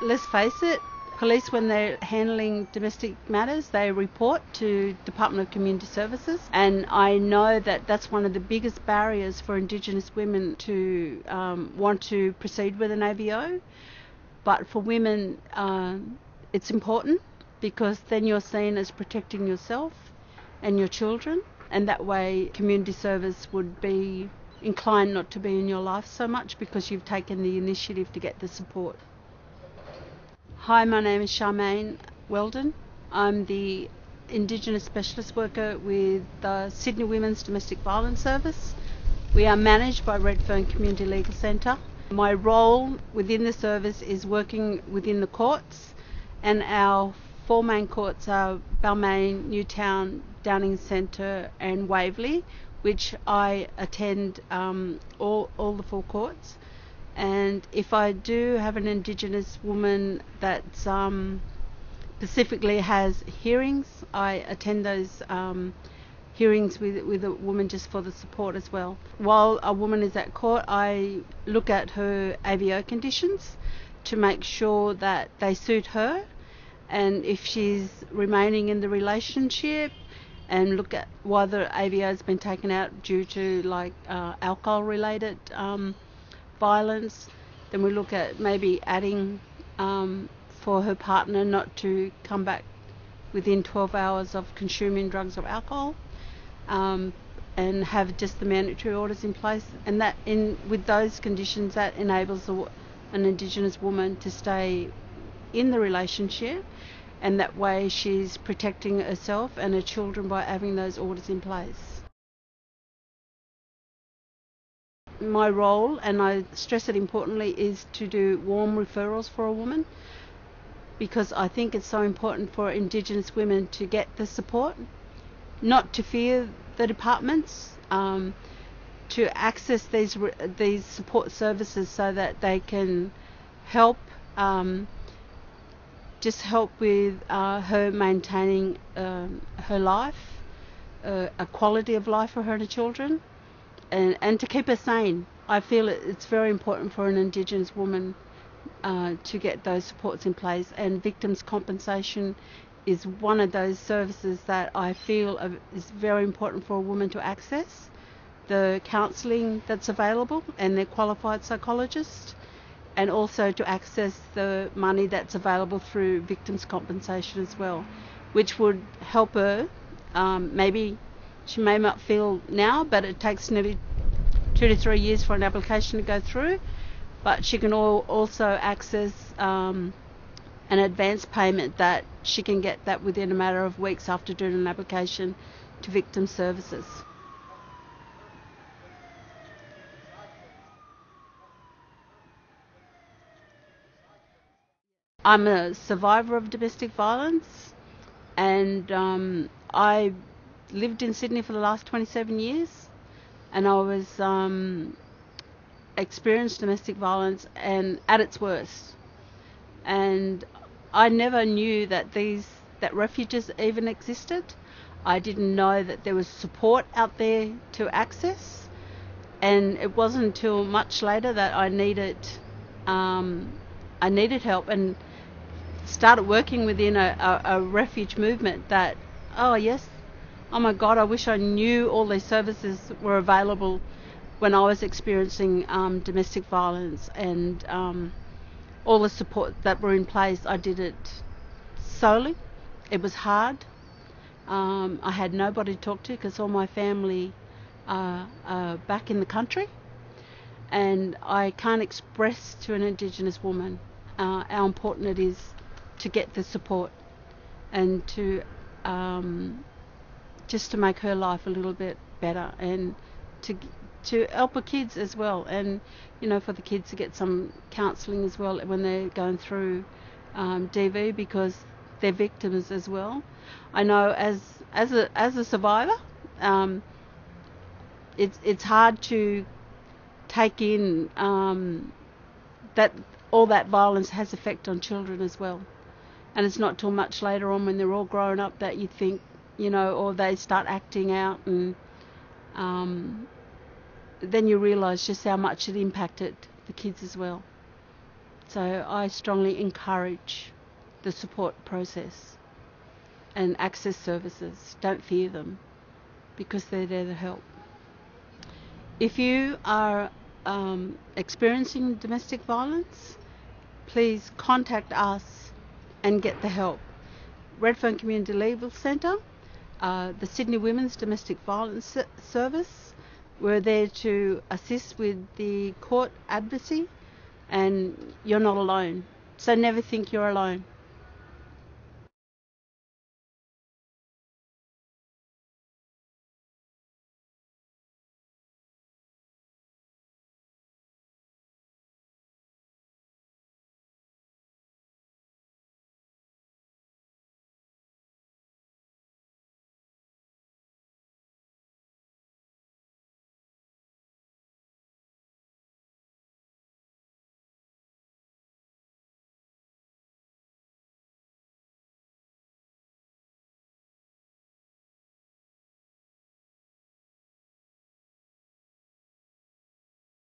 let's face it, police, when they're handling domestic matters, they report to Department of Community Services, and I know that that's one of the biggest barriers for Indigenous women to want to proceed with an AVO. But for women, it's important, because then you're seen as protecting yourself and your children, and that way community service would be inclined not to be in your life so much, because you've taken the initiative to get the support. Hi, my name is Charmaine Weldon. I'm the Indigenous Specialist Worker with the Sydney Women's Domestic Violence Service. We are managed by Redfern Community Legal Centre. My role within the service is working within the courts, and our 4 main courts are Balmain, Newtown, Downing Centre and Waverley, which I attend all the 4 courts. And if I do have an Indigenous woman that specifically has hearings, I attend those hearings with a woman just for the support as well. While a woman is at court, I look at her AVO conditions to make sure that they suit her, and if she's remaining in the relationship, and look at why the AVO has been taken out due to alcohol related violence. Then we look at maybe adding for her partner not to come back within 12 hours of consuming drugs or alcohol, and have just the mandatory orders in place. And that, with those conditions, that enables an Indigenous woman to stay in the relationship, and that way she's protecting herself and her children by having those orders in place. My role, and I stress it importantly, is to do warm referrals for a woman, because I think it's so important for Indigenous women to get the support, not to fear the departments, to access these support services so that they can help with her maintaining her life, a quality of life for her and her children, and to keep her sane. I feel it's very important for an Indigenous woman to get those supports in place, and victims' compensation is one of those services that I feel is very important for a woman to access. The counselling that's available and their qualified psychologists, and also to access the money that's available through victims' compensation as well, which would help her. Maybe she may not feel now, but it takes nearly 2 to 3 years for an application to go through, but she can also access an advance payment that she can get that within a matter of weeks after doing an application to victim services. I'm a survivor of domestic violence, and I lived in Sydney for the last 27 years, and I was experienced domestic violence and at its worst. And I never knew that refuges even existed. I didn't know that there was support out there to access, and it wasn't until much later that I needed help, and started working within a refuge movement that, oh my God, I wish I knew all these services were available when I was experiencing domestic violence, and all the support that were in place. I did it solely. It was hard. I had nobody to talk to, because all my family are back in the country, and I can't express to an Indigenous woman how important it is to get the support, and to just to make her life a little bit better, and to help her kids as well, and for the kids to get some counselling as well when they're going through DV, because they're victims as well. I know as a survivor, it's hard to take in that all that violence has effect on children as well. And it's not till much later on, when they're all grown up, that you think, or they start acting out, and then you realise just how much it impacted the kids as well. So I strongly encourage the support process and access services. Don't fear them, because they're there to help. If you are experiencing domestic violence, please contact us and get the help. Redfern Community Legal Centre, the Sydney Women's Domestic Violence Service, we're there to assist with the court advocacy, and you're not alone. So never think you're alone.